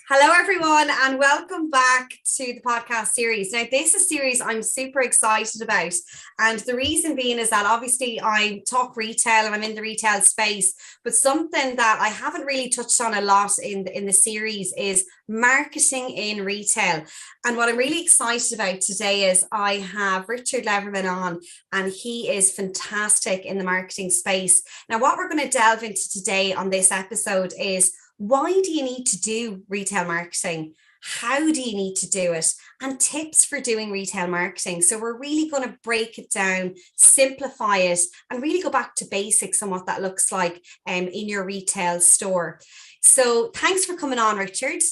Hello, everyone, and welcome back to the podcast series. Now, this is a series I'm super excited about. And the reason being is that obviously I talk retail and I'm in the retail space, but something that I haven't really touched on a lot in the series is marketing in retail. And what I'm really excited about today is I have Richard Leverman on, and he is fantastic in the marketing space. Now, what we're going to delve into today on this episode is why do you need to do retail marketing? How do you need to do it? And tips for doing retail marketing. So we're really going to break it down, simplify it, and really go back to basics on what that looks like in your retail store. So thanks for coming on, Richard.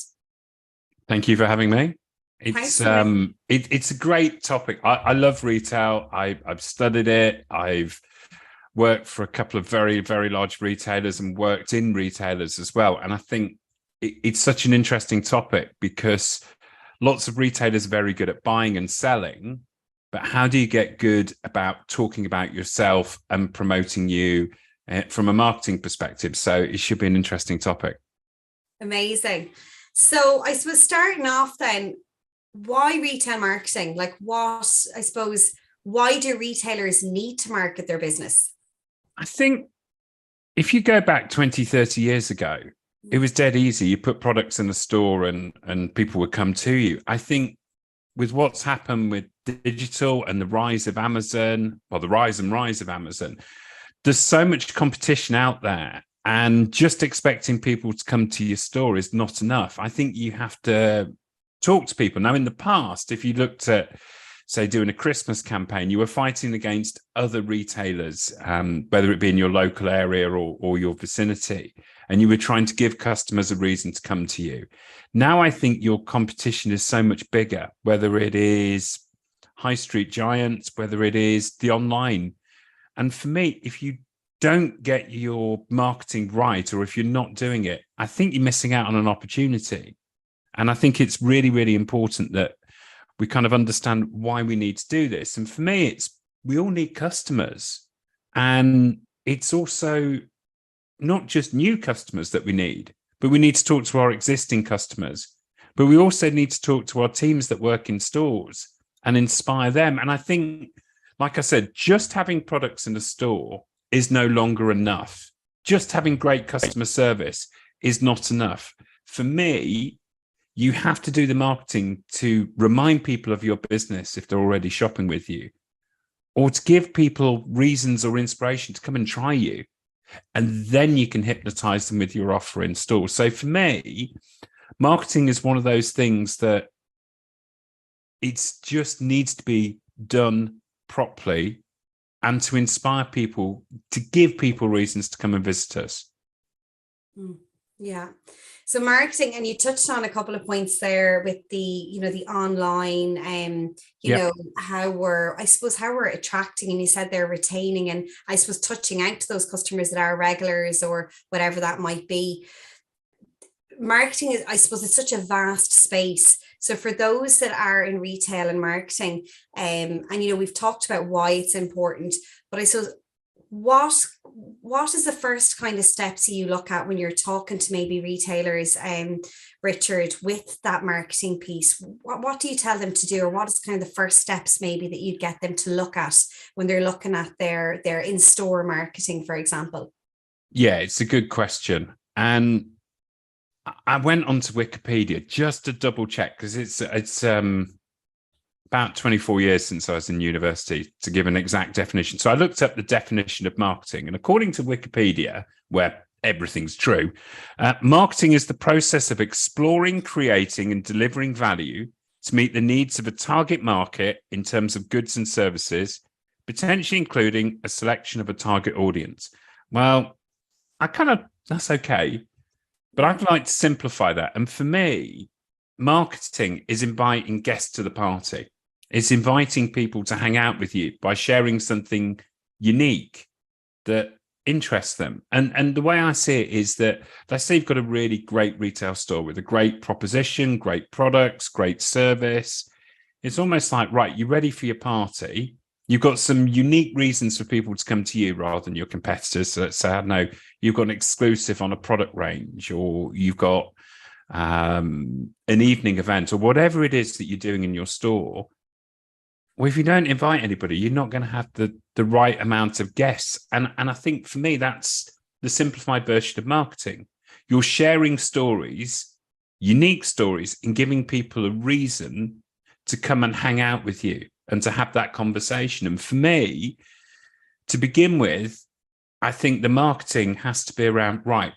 Thank you for having me. It's a great topic. I love retail. I've studied it. I've worked for a couple of very, very large retailers and worked in retailers as well. And I think it's such an interesting topic because lots of retailers are very good at buying and selling, but how do you get good about talking about yourself and promoting you from a marketing perspective? So it should be an interesting topic. Amazing. So I suppose starting off then, why retail marketing? Why do retailers need to market their business? I think if you go back 20, 30 years ago, it was dead easy. You put products in the store and people would come to you. I think with what's happened with digital and the rise and rise of Amazon, there's so much competition out there, and just expecting people to come to your store is not enough. I think you have to talk to people. Now, in the past, if you looked at, say, doing a Christmas campaign, you were fighting against other retailers, whether it be in your local area or your vicinity, and you were trying to give customers a reason to come to you. Now, I think your competition is so much bigger, whether it is high street giants, whether it is the online. And for me, if you don't get your marketing right, or if you're not doing it, I think you're missing out on an opportunity. And I think it's really, really important that we kind of understand why we need to do this. And for me, we all need customers. And it's also not just new customers that we need, but we need to talk to our existing customers. But we also need to talk to our teams that work in stores and inspire them. And I think, like I said, just having products in the store is no longer enough. Just having great customer service is not enough. For me, you have to do the marketing to remind people of your business if they're already shopping with you, or to give people reasons or inspiration to come and try you. And then you can hypnotize them with your offer in store. So for me, marketing is one of those things that it just needs to be done properly and to inspire people, to give people reasons to come and visit us. Yeah. So marketing, and you touched on a couple of points there with the online, how we're attracting, and you said they're retaining, and I suppose touching out to those customers that are regulars or whatever that might be. Marketing is, I suppose, it's such a vast space. So for those that are in retail and marketing, and we've talked about why it's important, but I suppose what is the first kind of steps you look at when you're talking to maybe retailers, Richard, with that marketing piece? What do you tell them to do, or what is kind of the first steps maybe that you'd get them to look at when they're looking at their in-store marketing, for example? Yeah, it's a good question. And I went onto Wikipedia just to double check, because it's about 24 years since I was in university, to give an exact definition. So I looked up the definition of marketing, and according to Wikipedia, where everything's true, marketing is the process of exploring, creating, and delivering value to meet the needs of a target market in terms of goods and services, potentially including a selection of a target audience. Well, that's okay, but I'd like to simplify that. And for me, marketing is inviting guests to the party. It's inviting people to hang out with you by sharing something unique that interests them. And the way I see it is that, let's say you've got a really great retail store with a great proposition, great products, great service. It's almost like, right, you're ready for your party. You've got some unique reasons for people to come to you rather than your competitors. So let's say, I don't know, you've got an exclusive on a product range, or you've got an evening event, or whatever it is that you're doing in your store, well, if you don't invite anybody, you're not going to have the right amount of guests. And I think for me, that's the simplified version of marketing. You're sharing stories, unique stories, and giving people a reason to come and hang out with you and to have that conversation. And for me, to begin with, I think the marketing has to be around, right,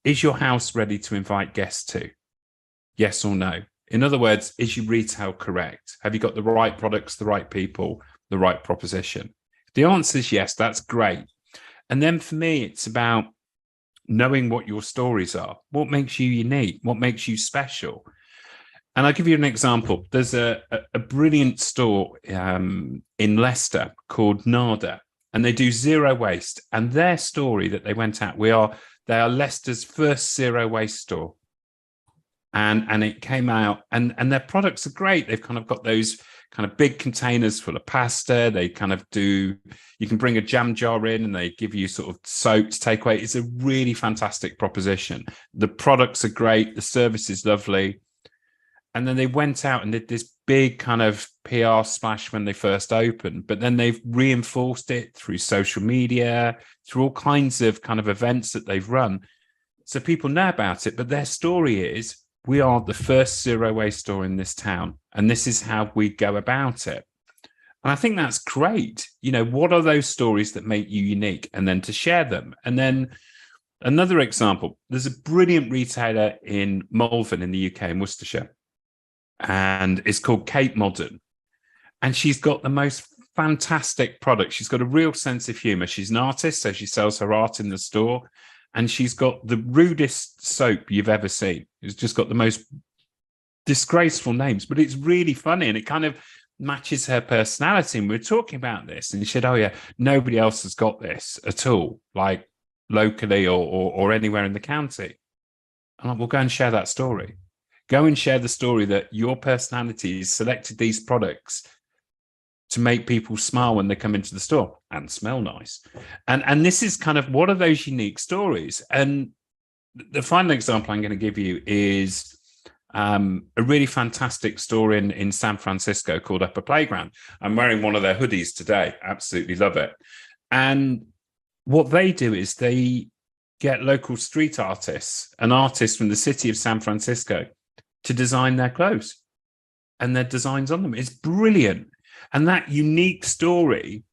is your house ready to invite guests to? Yes or no? In other words, is your retail correct? Have you got the right products, the right people, the right proposition? If the answer is yes, that's great. And then for me, it's about knowing what your stories are. What makes you unique? What makes you special? And I'll give you an example. There's a brilliant store in Leicester called Nada, and they do zero waste. And their story that they went at, they are Leicester's first zero waste store. And it came out, and their products are great. They've kind of got those kind of big containers full of pasta. They kind of you can bring a jam jar in and they give you sort of soap to take away. It's a really fantastic proposition. The products are great. The service is lovely. And then they went out and did this big kind of PR splash when they first opened, but then they've reinforced it through social media, through all kinds of kind of events that they've run. So people know about it, but their story is, we are the first zero waste store in this town, and this is how we go about it. And I think that's great. You know, what are those stories that make you unique? And then to share them. And then another example, there's a brilliant retailer in Malvern in the UK, in Worcestershire, and it's called Cape Modern. And she's got the most fantastic product. She's got a real sense of humor. She's an artist, so she sells her art in the store. And she's got the rudest soap you've ever seen. It's just got the most disgraceful names, but it's really funny and it kind of matches her personality. And we were talking about this and she said, oh yeah, nobody else has got this at all, like locally or anywhere in the county. I'm like, well, go and share that story. Go and share the story that your personality has selected these products to make people smile when they come into the store and smell nice. And this is kind of, what are those unique stories? And the final example I'm going to give you is a really fantastic store in San Francisco called Upper Playground. I'm wearing one of their hoodies today. Absolutely love it. And what they do is they get local street artists, an artist from the city of San Francisco, to design their clothes and their designs on them. It's brilliant. And that unique story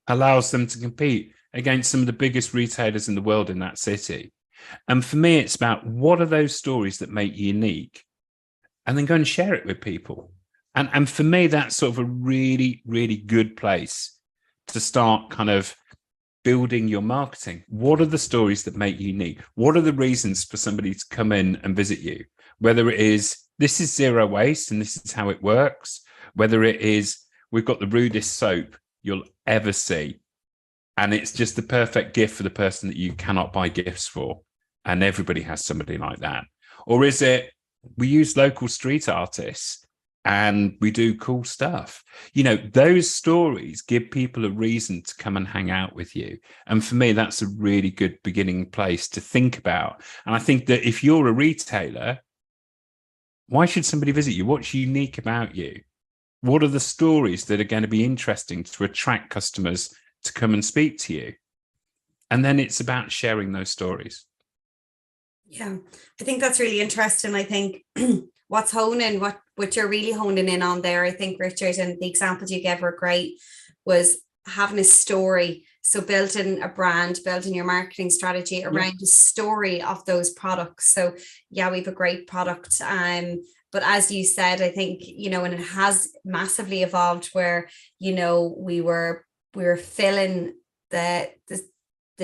allows them to compete against some of the biggest retailers in the world in that city. And for me, it's about, what are those stories that make you unique? And then go and share it with people. And for me, that's sort of a really, really good place to start kind of building your marketing. What are the stories that make you unique? What are the reasons for somebody to come in and visit you? Whether it is, this is zero waste and this is how it works. Whether it is, we've got the rudest soap you'll ever see, and it's just the perfect gift for the person that you cannot buy gifts for, and everybody has somebody like that. Or is it, we use local street artists and we do cool stuff? You know, those stories give people a reason to come and hang out with you. And for me, that's a really good beginning place to think about. And I think that if you're a retailer, why should somebody visit you? What's unique about you? What are the stories that are going to be interesting to attract customers to come and speak to you? And then it's about sharing those stories. Yeah, I think that's really interesting. I think what you're really honing in on there, I think, Richard, and the examples you gave were great, was having a story. So building a brand, building your marketing strategy around the story of those products. So yeah, we have a great product. But as you said, I think, you know, and it has massively evolved where, you know, we were filling the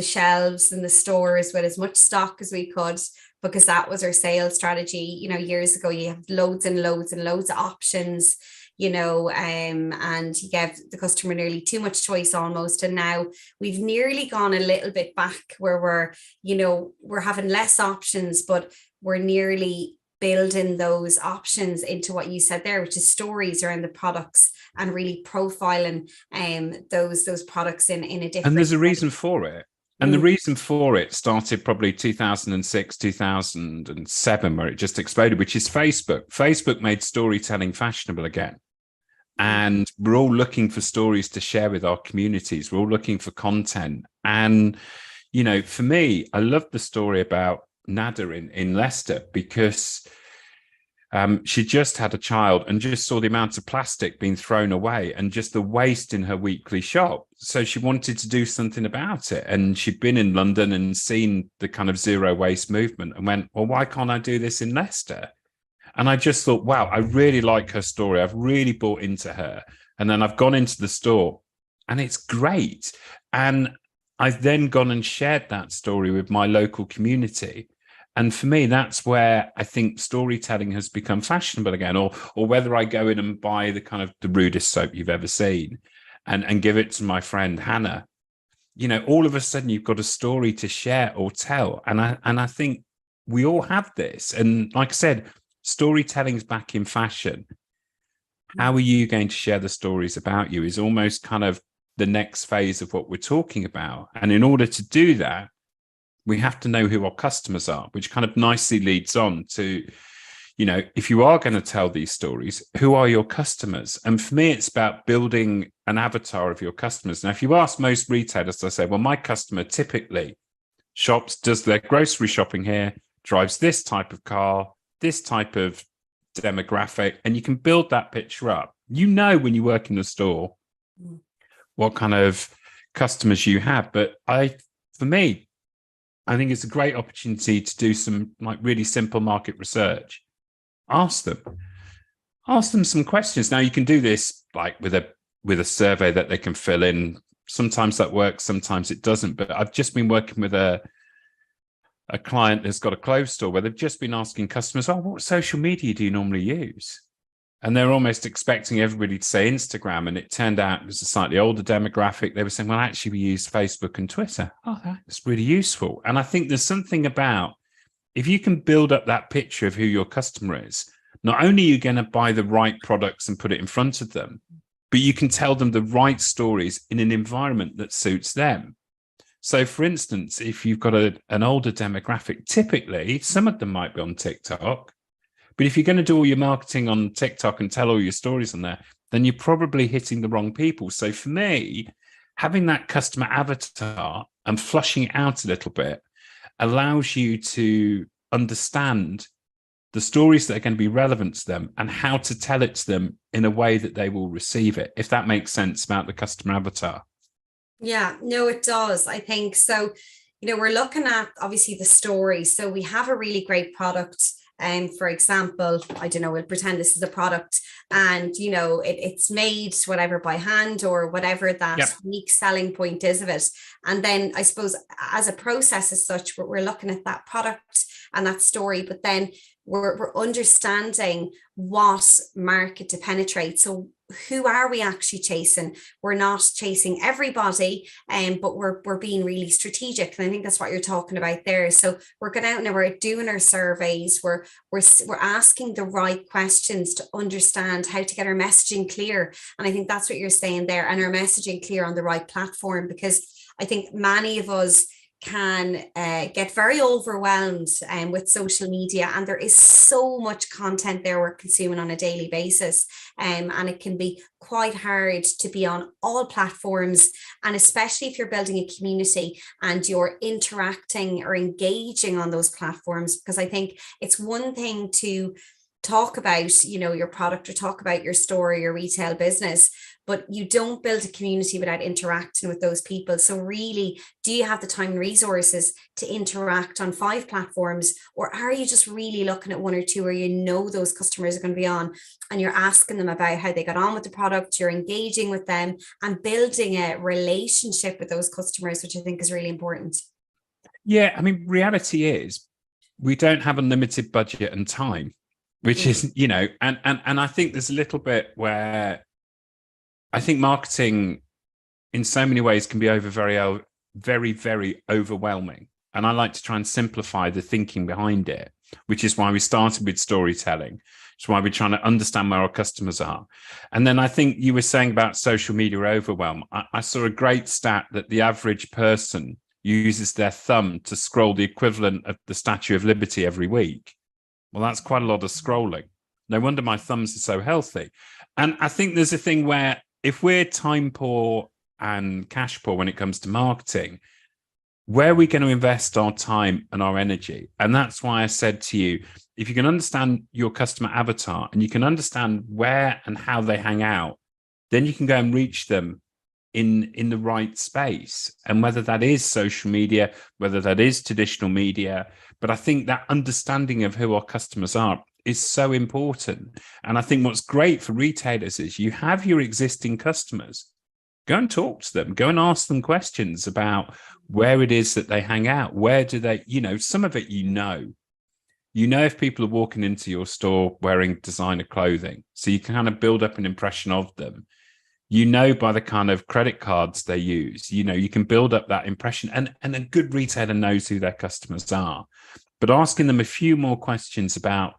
shelves in the stores with as much stock as we could, because that was our sales strategy. You know, years ago, you have loads and loads and loads of options, you know, and you gave the customer nearly too much choice almost. And now we've nearly gone a little bit back where we're having less options, but we're nearly building those options into what you said there, which is stories around the products and really profiling those products in a different And there's a way. reason for it. And the reason for it started probably 2006, 2007, where it just exploded, which is Facebook. Facebook made storytelling fashionable again. And we're all looking for stories to share with our communities. We're all looking for content. And, you know, for me, I love the story about Nada in Leicester, because she just had a child and just saw the amount of plastic being thrown away and just the waste in her weekly shop. So she wanted to do something about it. And she'd been in London and seen the kind of zero waste movement and went, well, why can't I do this in Leicester? And I just thought, wow, I really like her story. I've really bought into her. And then I've gone into the store and it's great. And I've then gone and shared that story with my local community. And for me, that's where I think storytelling has become fashionable again, or whether I go in and buy the kind of the rudest soap you've ever seen and give it to my friend Hannah, you know, all of a sudden you've got a story to share or tell. And I think we all have this. And like I said, storytelling's back in fashion. How are you going to share the stories about you is almost kind of the next phase of what we're talking about. And in order to do that, we have to know who our customers are, which kind of nicely leads on to, you know, if you are going to tell these stories, who are your customers? And for me, it's about building an avatar of your customers. Now, if you ask most retailers, they say, well, my customer typically shops, does their grocery shopping here, drives this type of car, this type of demographic, and you can build that picture up. You know, when you work in the store, what kind of customers you have. But for me, I think it's a great opportunity to do some like really simple market research. Ask them some questions. Now you can do this like with a survey that they can fill in. Sometimes that works, sometimes it doesn't. But I've just been working with a client that's got a clothes store where they've just been asking customers, oh, what social media do you normally use? And they're almost expecting everybody to say Instagram. And it turned out it was a slightly older demographic. They were saying, well, actually, we use Facebook and Twitter. Oh, that's really useful. And I think there's something about, if you can build up that picture of who your customer is, not only are you going to buy the right products and put it in front of them, but you can tell them the right stories in an environment that suits them. So, for instance, if you've got an older demographic, typically, some of them might be on TikTok. But if you're going to do all your marketing on TikTok and tell all your stories on there, then you're probably hitting the wrong people. So for me, having that customer avatar and flushing it out a little bit allows you to understand the stories that are going to be relevant to them and how to tell it to them in a way that they will receive it, if that makes sense about the customer avatar. Yeah, no, it does. I think so. You know, we're looking at obviously the story. So we have a really great product. For example, I don't know, we'll pretend this is a product and, you know, it's made whatever by hand or whatever that unique selling point is of it. And then I suppose as a process as such, we're looking at that product and that story, but then we're understanding what market to penetrate. So who are we actually chasing? We're not chasing everybody, but we're being really strategic. And I think that's what you're talking about there. So we're going out and we're doing our surveys. We're asking the right questions to understand how to get our messaging clear. And I think that's what you're saying there, and our messaging clear on the right platform, because I think many of us can get very overwhelmed with social media, and there is so much content there we're consuming on a daily basis, and it can be quite hard to be on all platforms, and especially if you're building a community and you're interacting or engaging on those platforms, because I think it's one thing to talk about, you know, your product or talk about your store, your retail business, but you don't build a community without interacting with those people. So really, do you have the time and resources to interact on 5 platforms, or are you just really looking at 1 or 2 where you know those customers are going to be on and you're asking them about how they got on with the product, you're engaging with them and building a relationship with those customers, which I think is really important. Yeah, I mean, reality is we don't have unlimited budget and time, which is, you know, and I think there's a little bit where I think marketing in so many ways can be very, very overwhelming. And I like to try and simplify the thinking behind it, which is why we started with storytelling. It's why we're trying to understand where our customers are. And then I think you were saying about social media overwhelm. I saw a great stat that the average person uses their thumb to scroll the equivalent of the Statue of Liberty every week. Well, that's quite a lot of scrolling. No wonder my thumbs are so healthy. And I think there's a thing where if we're time poor and cash poor when it comes to marketing, where are we going to invest our time and our energy? And that's why I said to you, if you can understand your customer avatar and you can understand where and how they hang out, then you can go and reach them in the right space. And whether that is social media, whether that is traditional media, but I think that understanding of who our customers are is so important. And I think what's great for retailers is you have your existing customers. Go and talk to them, go and ask them questions about where it is that they hang out. Where do they, some of it, if people are walking into your store wearing designer clothing, so you can kind of build up an impression of them. By the kind of credit cards they use, you can build up that impression, and a good retailer knows who their customers are. But asking them a few more questions about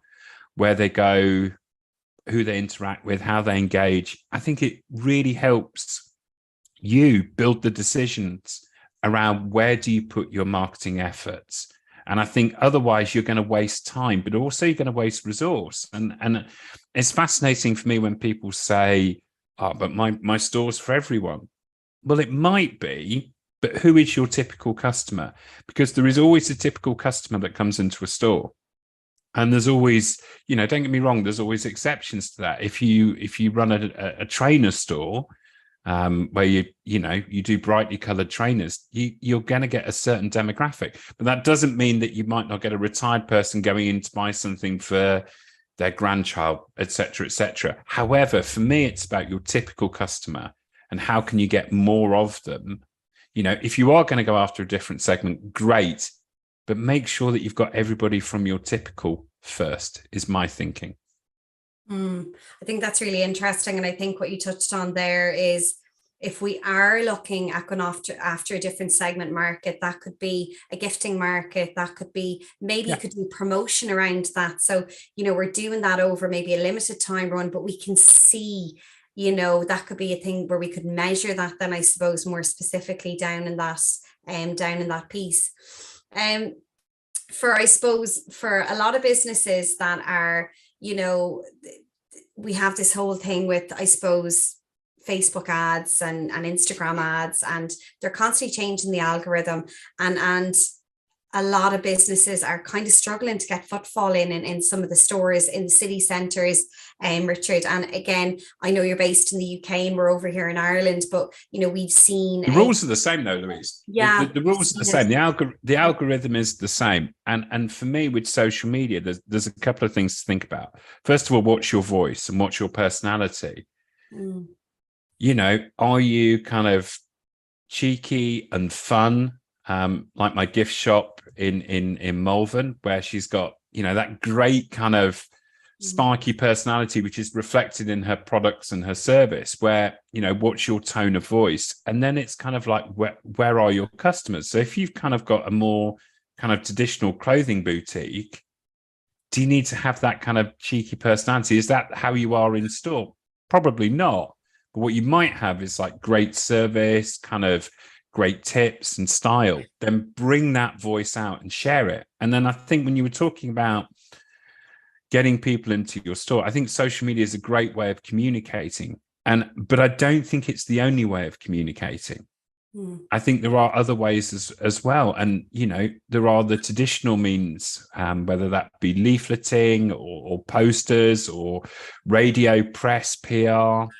where they go, who they interact with, how they engage, I think it really helps you build the decisions around where do you put your marketing efforts. And I think otherwise you're going to waste time, but also you're going to waste resource. And it's fascinating for me when people say, oh, but my store's for everyone. Well, it might be, but who is your typical customer? Because there is always a typical customer that comes into a store. And there's always, don't get me wrong, there's always exceptions to that. If you run a trainer store, where you do brightly colored trainers, you're going to get a certain demographic, but that doesn't mean that you might not get a retired person going in to buy something for their grandchild, etc., etc. However, for me, it's about your typical customer and how can you get more of them. If you are going to go after a different segment, great, but make sure that you've got everybody from your typical first, is my thinking. I think that's really interesting. And I think what you touched on there is, if we are looking at going after a different segment market, that could be a gifting market, that could be, maybe you could do promotion around that. So, we're doing that over maybe a limited time run, but we can see, that could be a thing where we could measure that then, I suppose, more specifically down in that piece. For a lot of businesses that are, we have this whole thing with, I suppose, Facebook ads and Instagram ads, and they're constantly changing the algorithm, and a lot of businesses are kind of struggling to get footfall in some of the stores in the city centres, Richard. And again, I know you're based in the UK and we're over here in Ireland, but we've seen the rules are the same though, Louise. Yeah, the rules are the same. The algorithm is the same. And for me, with social media, there's a couple of things to think about. First of all, what's your voice and what's your personality? Are you kind of cheeky and fun, like my gift shop in Malvern, where she's got that great kind of sparky personality, which is reflected in her products and her service, where what's your tone of voice? And then it's kind of like, where are your customers? So if you've kind of got a more kind of traditional clothing boutique, do you need to have that kind of cheeky personality? Is that how you are in store? Probably not. But what you might have is like great service, kind of great tips and style. Then bring that voice out and share it. And then I think when you were talking about getting people into your store, I think social media is a great way of communicating. But I don't think it's the only way of communicating. I think there are other ways as well. And, there are the traditional means, whether that be leafleting or posters or radio, press, PR,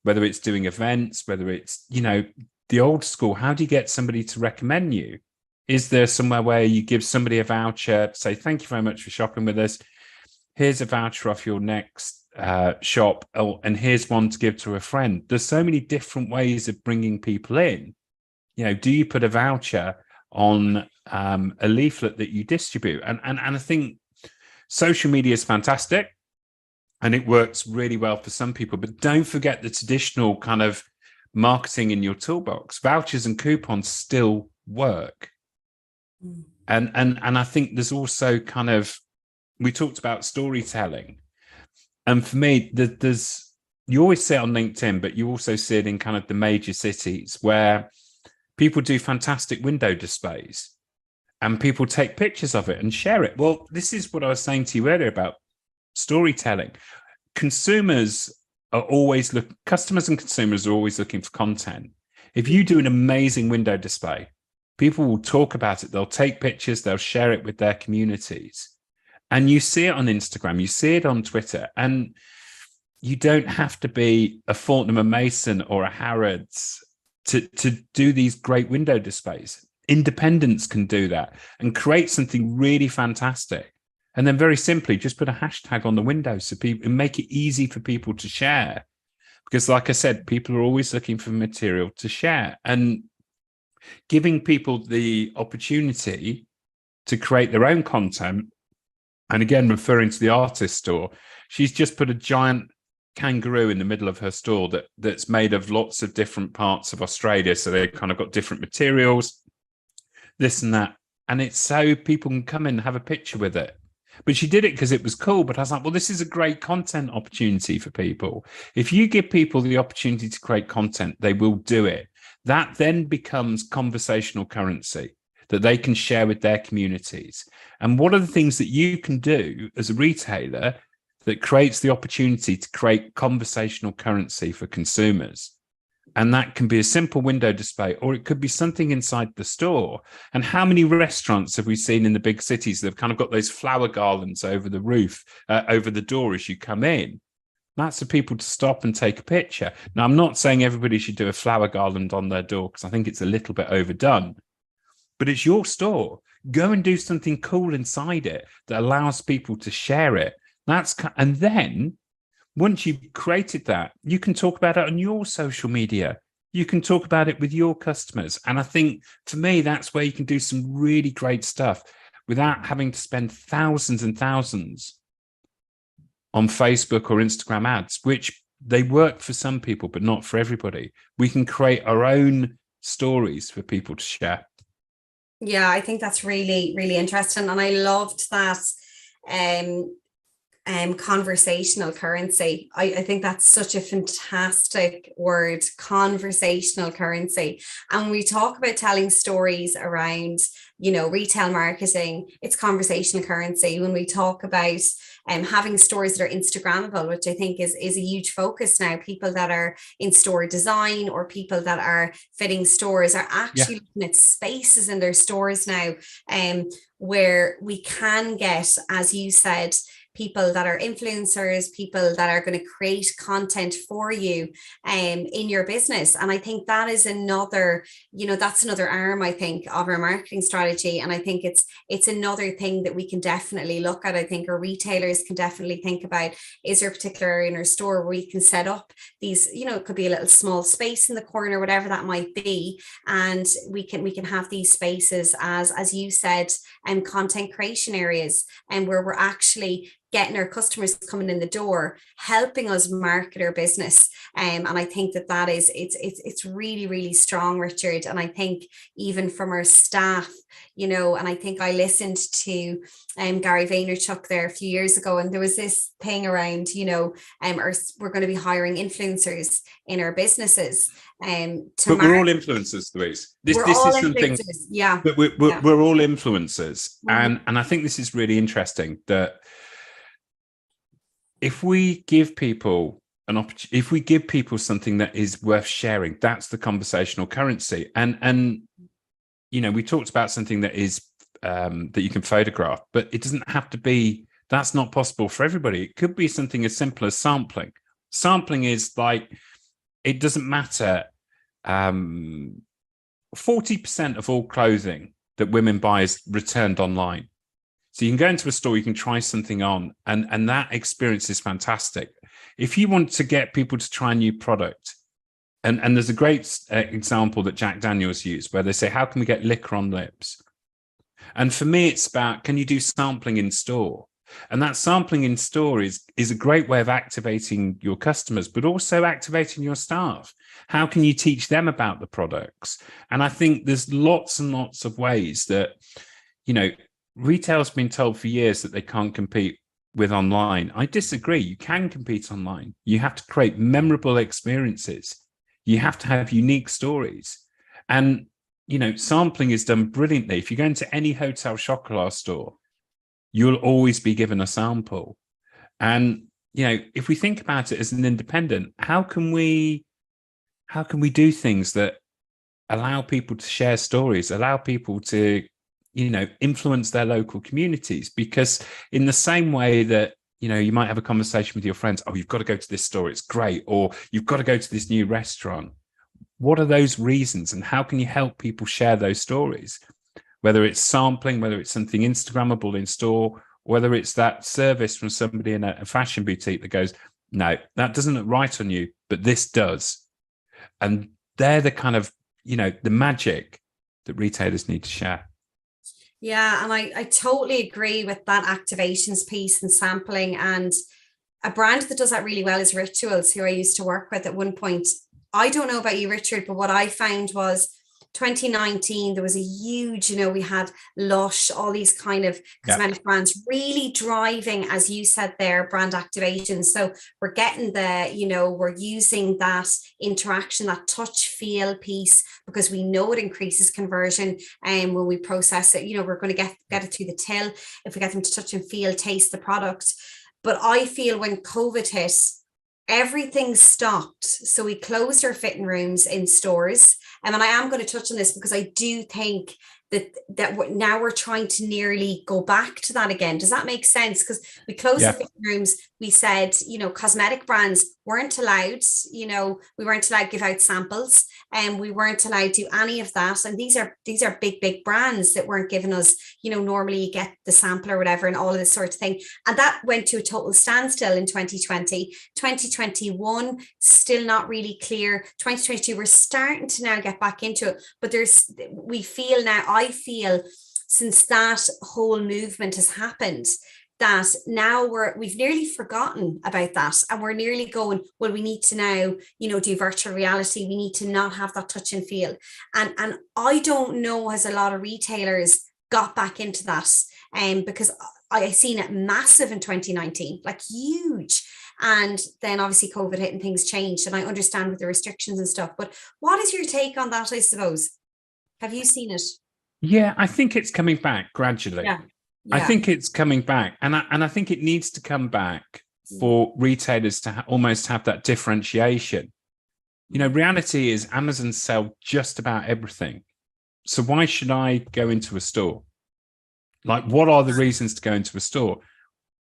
whether it's doing events, whether it's, the old school, how do you get somebody to recommend you? Is there somewhere where you give somebody a voucher, say, thank you very much for shopping with us. Here's a voucher off your next shop. Oh, and here's one to give to a friend. There's so many different ways of bringing people in. Do you put a voucher on a leaflet that you distribute? And I think social media is fantastic. And it works really well for some people, but don't forget the traditional kind of marketing in your toolbox. Vouchers and coupons still work. And I think there's also kind of, we talked about storytelling. And for me, you always see it on LinkedIn, but you also see it in kind of the major cities where People do fantastic window displays and people take pictures of it and share it. Well, this is what I was saying to you earlier about storytelling. Customers and consumers are always looking for content. If you do an amazing window display, people will talk about it. They'll take pictures, they'll share it with their communities. And you see it on Instagram, you see it on Twitter, and you don't have to be a Fortnum & Mason or a Harrods to do these great window displays. Independents can do that and create something really fantastic. And then very simply, just put a hashtag on the window so people, and make it easy for people to share. Because like I said, people are always looking for material to share, and giving people the opportunity to create their own content. And again, referring to the artist store, she's just put a giant kangaroo in the middle of her store that's made of lots of different parts of Australia. So they kind of got different materials, this and that. And it's so people can come in and have a picture with it. But she did it because it was cool. But I was like, well, this is a great content opportunity for people. If you give people the opportunity to create content, they will do it. That then becomes conversational currency that they can share with their communities. And what are the things that you can do as a retailer that creates the opportunity to create conversational currency for consumers? And that can be a simple window display, or it could be something inside the store. And how many restaurants have we seen in the big cities that have kind of got those flower garlands over the roof, over the door as you come in? That's for people to stop and take a picture. Now, I'm not saying everybody should do a flower garland on their door because I think it's a little bit overdone. But it's your store. Go and do something cool inside it that allows people to share it. And then once you've created that, you can talk about it on your social media. You can talk about it with your customers. And I think, for me, that's where you can do some really great stuff without having to spend thousands and thousands on Facebook or Instagram ads, which they work for some people, but not for everybody. We can create our own stories for people to share. Yeah, I think that's really, really interesting. And I loved that conversational currency. I think that's such a fantastic word, conversational currency. And when we talk about telling stories around, retail marketing, it's conversational currency. When we talk about having stores that are Instagrammable, which I think is a huge focus now, people that are in store design or people that are fitting stores are actually looking at spaces in their stores now, where we can get, as you said, people that are influencers, people that are going to create content for you in your business. And I think that is another, that's another arm, I think, of our marketing strategy. And I think it's another thing that we can definitely look at. I think our retailers can definitely think about, is there a particular area in our store where we can set up these, it could be a little small space in the corner, whatever that might be. And we can have these spaces as you said, content creation areas, and where we're actually getting our customers coming in the door, helping us market our business. And I think that is, it's really, really strong, Richard. And I think even from our staff, and I think I listened to Gary Vaynerchuk there a few years ago, and there was this thing around, we're going to be hiring influencers in our businesses. But we're all influencers, Louise. This is something. Yeah. But we're all influencers, and I think this is really interesting that if we give people an opportunity, if we give people something that is worth sharing, that's the conversational currency. And we talked about something that is that you can photograph, but it doesn't have to be. That's not possible for everybody. It could be something as simple as sampling. Sampling is like, it doesn't matter. 40% of all clothing that women buy is returned online. So you can go into a store, you can try something on, and that experience is fantastic. If you want to get people to try a new product, and there's a great example that Jack Daniels used where they say, how can we get liquor on lips? And for me, it's about, can you do sampling in store? And that sampling in store is a great way of activating your customers, but also activating your staff. How can you teach them about the products? And I think there's lots and lots of ways that, retail's been told for years that they can't compete with online. I disagree. You can compete online. You have to create memorable experiences. You have to have unique stories. And sampling is done brilliantly. If you go into any hotel chocolat store, you'll always be given a sample. And, if we think about it as an independent, how can we do things that allow people to share stories, allow people to, influence their local communities? Because in the same way that, you might have a conversation with your friends, oh, you've got to go to this store, it's great, or you've got to go to this new restaurant. What are those reasons, and how can you help people share those stories? Whether it's sampling, whether it's something Instagrammable in store, whether it's that service from somebody in a fashion boutique that goes, no, that doesn't look right on you, but this does. And they're the kind of, the magic that retailers need to share. Yeah, and I totally agree with that activations piece and sampling. And a brand that does that really well is Rituals, who I used to work with at one point. I don't know about you, Richard, but what I found was 2019, there was a huge, we had Lush, all these kind of cosmetic brands really driving, as you said there, brand activation. So we're getting we're using that interaction, that touch feel piece, because we know it increases conversion. And when we process it, we're going to get it through the till if we get them to touch and feel, taste the product. But I feel when COVID hit, everything stopped. So we closed our fitting rooms in stores. And I am going to touch on this because I do think that now we're trying to nearly go back to that again. Does that make sense? Because we closed the fitting rooms. We said, cosmetic brands weren't allowed, we weren't allowed to give out samples, and we weren't allowed to do any of that. And these are big brands that weren't giving us, normally you get the sample or whatever and all of this sort of thing. And that went to a total standstill in 2020. 2021, still not really clear. 2022, we're starting to now get back into it. But I feel since that whole movement has happened, that now we've nearly forgotten about that, and we're nearly going, well, we need to now, do virtual reality. We need to not have that touch and feel. And I don't know, has a lot of retailers got back into that, because I seen it massive in 2019, like huge. And then obviously COVID hit and things changed, and I understand with the restrictions and stuff. But what is your take on that, I suppose? Have you seen it? Yeah, I think it's coming back gradually. Yeah. I think it's coming back, and I think it needs to come back for retailers to almost have that differentiation. Reality is Amazon sell just about everything. So why should I go into a store? Like, what are the reasons to go into a store?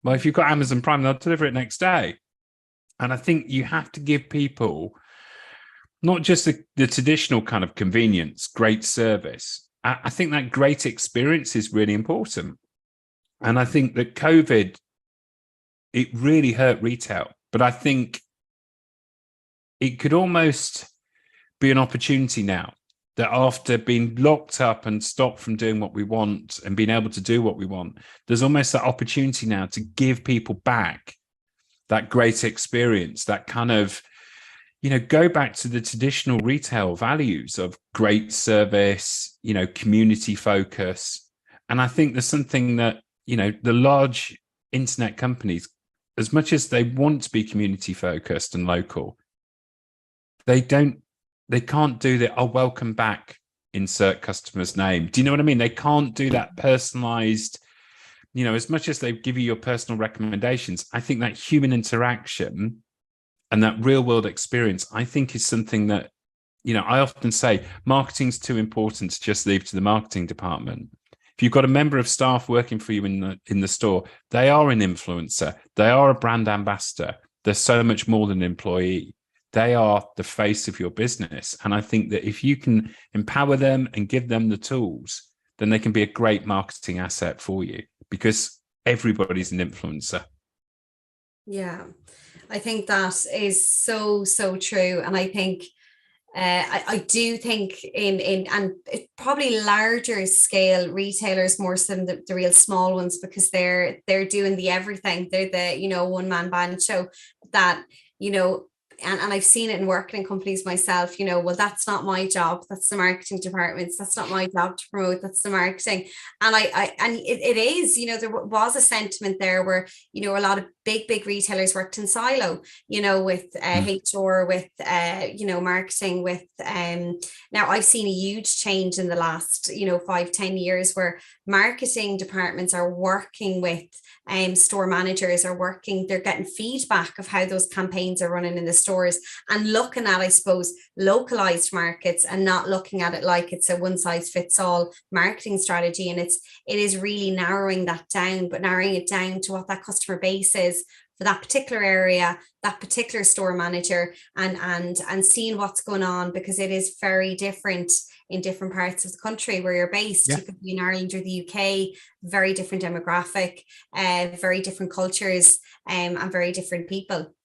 Well, if you've got Amazon Prime, they'll deliver it next day. And I think you have to give people not just the traditional kind of convenience, great service. I think that great experience is really important. And I think that COVID, it really hurt retail. But I think it could almost be an opportunity now that after being locked up and stopped from doing what we want and being able to do what we want, there's almost that opportunity now to give people back that great experience, that kind of, go back to the traditional retail values of great service, community focus. And I think there's something that, the large internet companies, as much as they want to be community focused and local, they can't do that. Oh, welcome back, insert customer's name. Do you know what I mean? They can't do that personalized, as much as they give you your personal recommendations. I think that human interaction and that real world experience, I think, is something that, I often say marketing's too important to just leave to the marketing department. If you've got a member of staff working for you in the store, they are an influencer. They are a brand ambassador. They're so much more than an employee. They are the face of your business. And I think that if you can empower them and give them the tools, then they can be a great marketing asset for you, because everybody's an influencer. Yeah, I think that is so, so true. And I think I do think in and probably larger scale retailers more so than the real small ones, because they're doing the everything. They're the one man band show that and I've seen it in working in companies myself, you know, well, that's not my job. That's the marketing department's. That's not my job to promote. That's the marketing. And it is, you know, there was a sentiment there where, you know, a lot of big retailers worked in silo, you know, with HR, with, you know, marketing, with, now I've seen a huge change in the last, you know, 5-10 years where marketing departments are working with store managers, are working, they're getting feedback of how those campaigns are running in the stores and looking at, I suppose, localized markets and not looking at it like it's a one size fits all marketing strategy. And it is really narrowing that down, but narrowing it down to what that customer base is for that particular area, that particular store manager, and seeing what's going on, because it is very different in different parts of the country where you're based. You could be in Ireland or the UK, very different demographic, very different cultures, and very different people.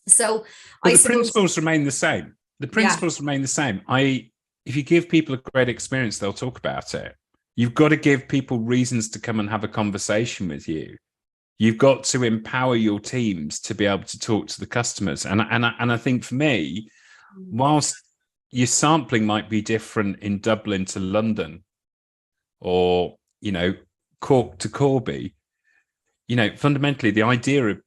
So but the principles remain the same. The principles remain the same. If you give people a great experience, they'll talk about it. You've got to give people reasons to come and have a conversation with you. You've got to empower your teams to be able to talk to the customers. And I think for me, whilst your sampling might be different in Dublin to London, or, you know, Cork to Corby, you know, fundamentally the idea of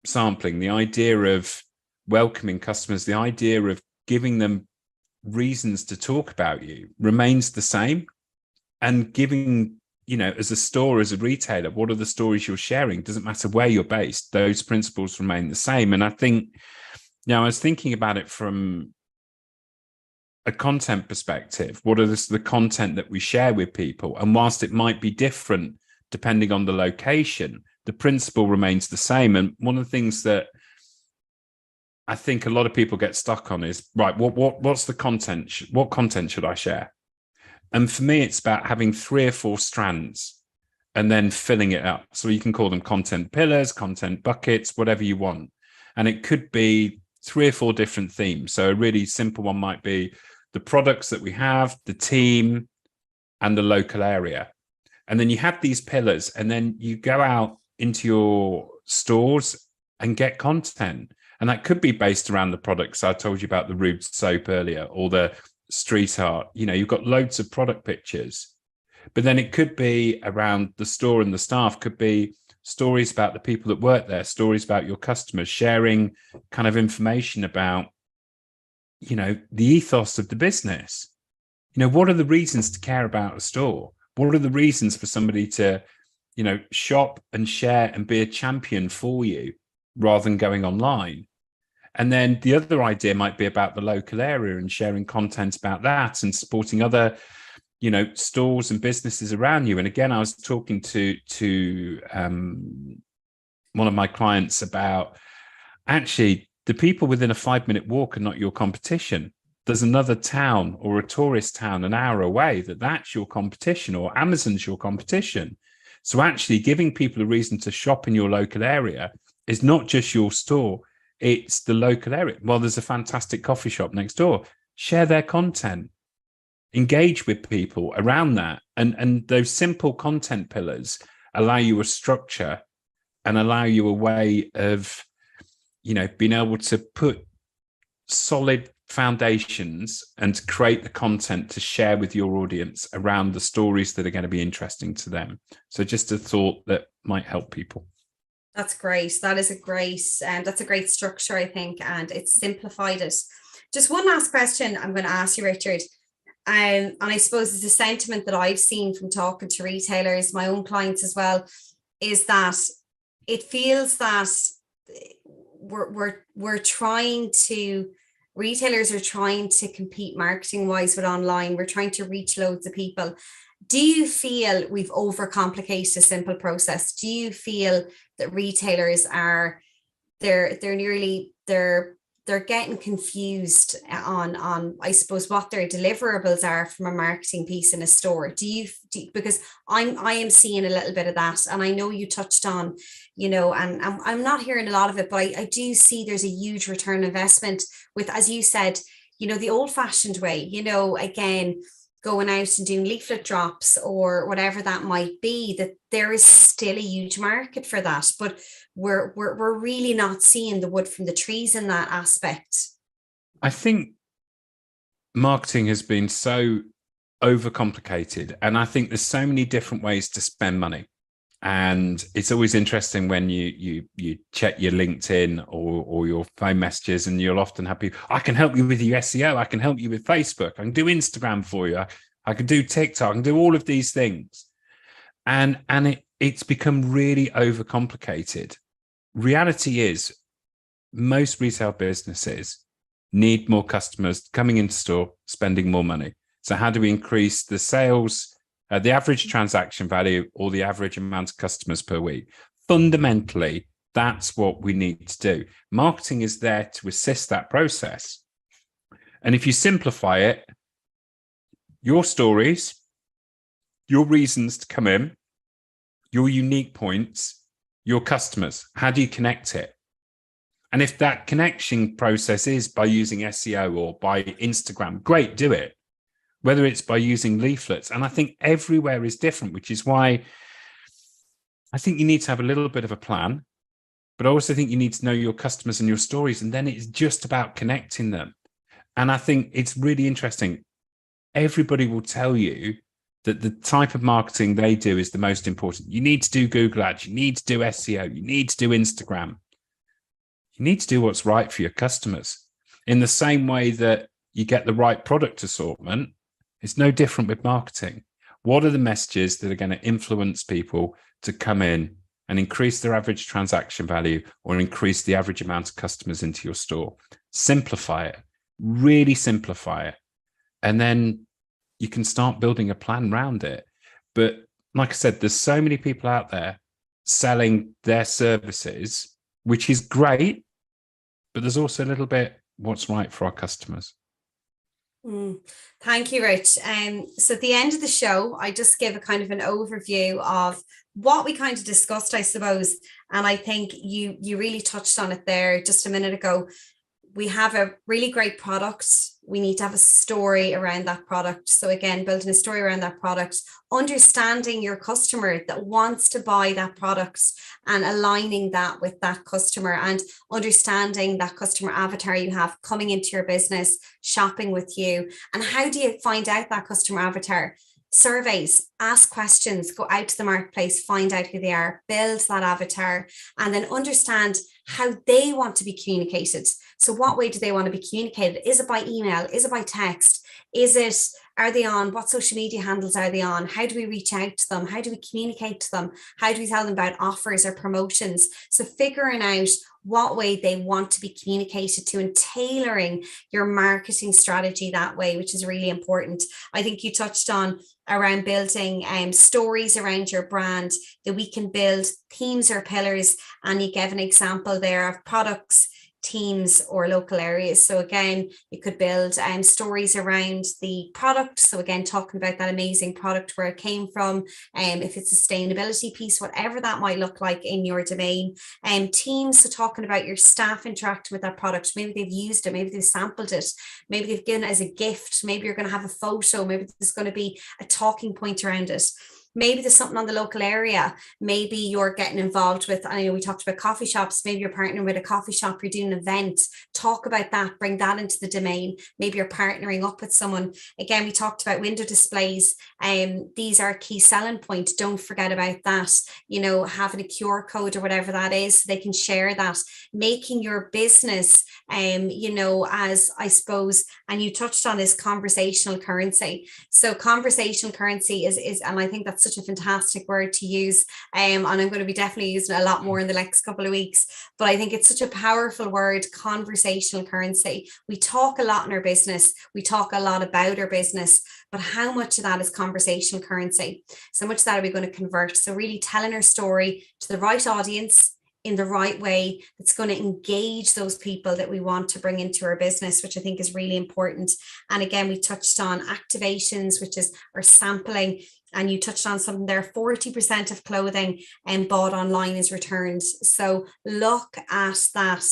sampling, the idea of welcoming customers, the idea of giving them reasons to talk about you remains the same. And giving, you know, as a store, as a retailer, what are the stories you're sharing? Doesn't matter where you're based, those principles remain the same. And I think, now I was thinking about it from a content perspective. What are the content that we share with people? And whilst it might be different depending on the location, the principle remains the same. And one of the things that I think a lot of people get stuck on is, right, what's the content? What content should I share? And for me, it's about having 3 or 4 strands and then filling it up. So you can call them content pillars, content buckets, whatever you want. And it could be 3 or 4 different themes. So a really simple one might be the products that we have, the team, and the local area. And then you have these pillars, and then you go out into your stores and get content. And that could be based around the products. I told you about the Rude soap earlier, or the street art. You know, you've got loads of product pictures. But then it could be around the store and the staff, could be stories about the people that work there, stories about your customers, sharing kind of information about, you know, the ethos of the business. You know, what are the reasons to care about a store? What are the reasons for somebody to, you know, shop and share and be a champion for you rather than going online? And then the other idea might be about the local area and sharing content about that and supporting other, you know, stores and businesses around you. And again, I was talking to one of my clients about, actually, the people within a 5-minute walk are not your competition. There's another town or a tourist town an hour away that's your competition, or Amazon's your competition. So actually giving people a reason to shop in your local area is not just your store, it's the local area. Well, there's a fantastic coffee shop next door. Share their content. Engage with people around that. And those simple content pillars allow you a structure and allow you a way of, you know, being able to put solid foundations and create the content to share with your audience around the stories that are going to be interesting to them. So just a thought that might help people. That's great. That is a great, that's a great structure, I think, and it's simplified it. Just one last question I'm going to ask you, Richard. And I suppose it's a sentiment that I've seen from talking to retailers, my own clients as well, is that it feels that we're trying to, retailers are trying to compete marketing wise with online. We're trying to reach loads of people. Do you feel we've overcomplicated a simple process? Do you feel that retailers are, they're getting confused on I suppose what their deliverables are from a marketing piece in a store? Because I am seeing a little bit of that, and I know you touched on, you know, and I'm not hearing a lot of it, but I do see there's a huge return investment with, as you said, you know, the old fashioned way, you know, again, going out and doing leaflet drops or whatever that might be, that there is still a huge market for that. But we're really not seeing the wood from the trees in that aspect. I think marketing has been so overcomplicated, and I think there's so many different ways to spend money. And it's always interesting when you check your LinkedIn or your phone messages, and you'll often have people, I can help you with your SEO, I can help you with Facebook, I can do Instagram for you, I can do TikTok, I can do all of these things. And it's become really overcomplicated. Reality is, most retail businesses need more customers coming into store, spending more money. So how do we increase the sales, the average transaction value, or the average amount of customers per week? Fundamentally, that's what we need to do. Marketing is there to assist that process. And if you simplify it, your stories, your reasons to come in, your unique points, your customers, how do you connect it? And if that connection process is by using SEO or by Instagram, great, do it. Whether it's by using leaflets. And I think everywhere is different, which is why I think you need to have a little bit of a plan, but I also think you need to know your customers and your stories. And then it's just about connecting them. And I think it's really interesting. Everybody will tell you that the type of marketing they do is the most important. You need to do Google Ads, you need to do SEO, you need to do Instagram. You need to do what's right for your customers. In the same way that you get the right product assortment, it's no different with marketing. What are the messages that are going to influence people to come in and increase their average transaction value or increase the average amount of customers into your store? Simplify it, really simplify it. And then you can start building a plan around it. But like I said, there's so many people out there selling their services, which is great, but there's also a little bit what's right for our customers. Thank you, Rich. So at the end of the show, I just give a kind of an overview of what we kind of discussed, I suppose. And I think you really touched on it there just a minute ago. We have a really great product. We need to have a story around that product. So again, building a story around that product, understanding your customer that wants to buy that product and aligning that with that customer, and understanding that customer avatar you have coming into your business, shopping with you. And how do you find out that customer avatar? Surveys, ask questions, go out to the marketplace, find out who they are, build that avatar, and then understand how they want to be communicated. So what way do they want to be communicated? Is it by email? Is it by text? Are they on? What social media handles are they on? How do we reach out to them? How do we communicate to them? How do we tell them about offers or promotions? So figuring out what way they want to be communicated to and tailoring your marketing strategy that way, which is really important. I think you touched on around building stories around your brand, that we can build themes or pillars. And you gave an example there of products, teams, or local areas. So again, you could build stories around the product. So again, talking about that amazing product, where it came from, if it's a sustainability piece, whatever that might look like in your domain. Teams, so talking about your staff interacting with that product. Maybe they've used it, maybe they've sampled it, maybe they've given it as a gift, maybe you're going to have a photo, maybe there's going to be a talking point around it. Maybe there's something on the local area. Maybe you're getting involved with, I know we talked about coffee shops. Maybe you're partnering with a coffee shop, you're doing an event. Talk about that, bring that into the domain. Maybe you're partnering up with someone. Again, we talked about window displays. These are a key selling point. Don't forget about that. Having a QR code or whatever that is, so they can share that. Making your business, as I suppose, and you touched on this, conversational currency. So conversational currency is, and I think that's such a fantastic word to use. And I'm going to be definitely using it a lot more in the next couple of weeks. But I think it's such a powerful word, conversational currency. We talk a lot in our business. We talk a lot about our business, but how much of that is conversational currency? So much of that are we going to convert? So really telling our story to the right audience in the right way that's going to engage those people that we want to bring into our business, which I think is really important. And again, we touched on activations, which is our sampling. And you touched on something there, 40% of clothing bought online is returned. So look at that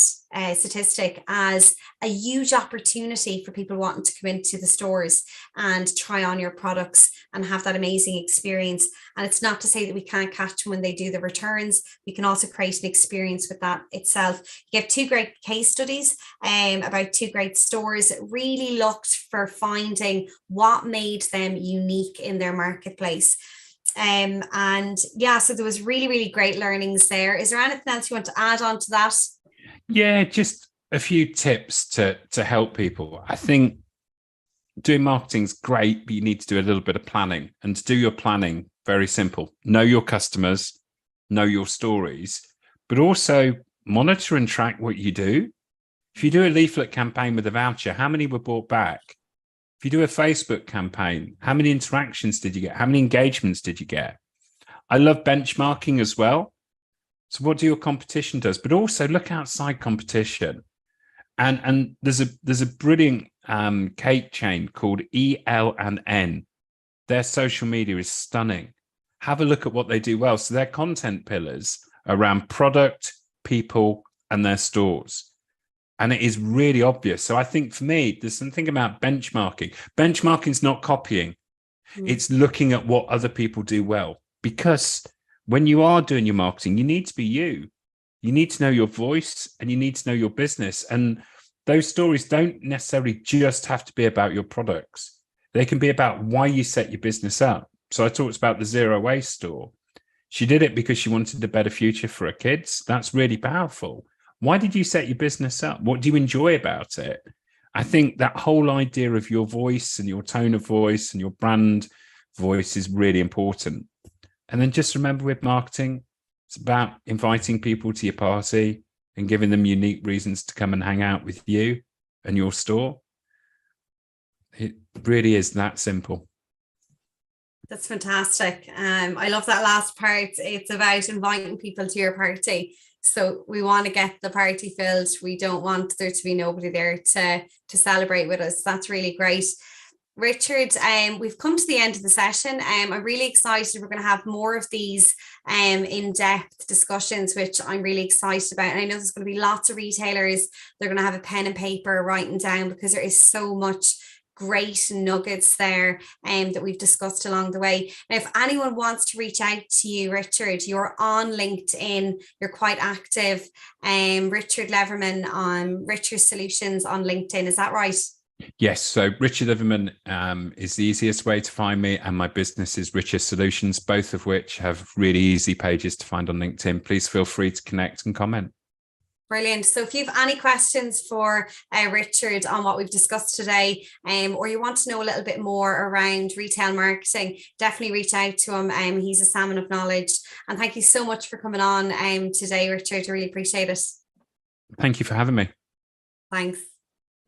statistic as a huge opportunity for people wanting to come into the stores and try on your products and have that amazing experience. And it's not to say that we can't catch them when they do the returns. We can also create an experience with that itself. You have two great case studies about two great stores that really looked for finding what made them unique in their marketplace. And yeah, so there was really, really great learnings there. Is there anything else you want to add on to that? Yeah, just a few tips to help people. I think doing marketing is great, but you need to do a little bit of planning. And to do your planning, very simple. Know your customers, know your stories, but also monitor and track what you do. If you do a leaflet campaign with a voucher, how many were bought back? If you do a Facebook campaign, how many interactions did you get? How many engagements did you get? I love benchmarking as well. So what do your competition does? But also look outside competition. And there's a brilliant cake chain called EL&N. Their social media is stunning. Have a look at what they do well. So their content pillars are around product, people, and their stores. And it is really obvious. So I think for me, there's something about benchmarking. Benchmarking is not copying. It's looking at what other people do well. Because when you are doing your marketing, you need to be you. You need to know your voice and you need to know your business. And those stories don't necessarily just have to be about your products. They can be about why you set your business up. So I talked about the zero waste store. She did it because she wanted a better future for her kids. That's really powerful. Why did you set your business up? What do you enjoy about it? I think that whole idea of your voice and your tone of voice and your brand voice is really important. And then just remember with marketing, it's about inviting people to your party and giving them unique reasons to come and hang out with you and your store. It really is that simple. That's fantastic. I love that last part. It's about inviting people to your party. So we want to get the party filled. We don't want there to be nobody there to celebrate with us. That's really great. Richard, we've come to the end of the session. I'm really excited. We're going to have more of these in-depth discussions, which I'm really excited about. And I know there's going to be lots of retailers. They're going to have a pen and paper writing down because there is so much great nuggets there that we've discussed along the way. Now, if anyone wants to reach out to you, Richard, you're on LinkedIn, you're quite active. Richard Leverman on Richard Solutions on LinkedIn, is that right? Yes. So Richard Leverman is the easiest way to find me, and my business is Richard Solutions, both of which have really easy pages to find on LinkedIn. Please feel free to connect and comment. Brilliant. So if you have any questions for Richard on what we've discussed today, or you want to know a little bit more around retail marketing, definitely reach out to him. He's a salmon of knowledge. And thank you so much for coming on today, Richard. I really appreciate it. Thank you for having me. Thanks.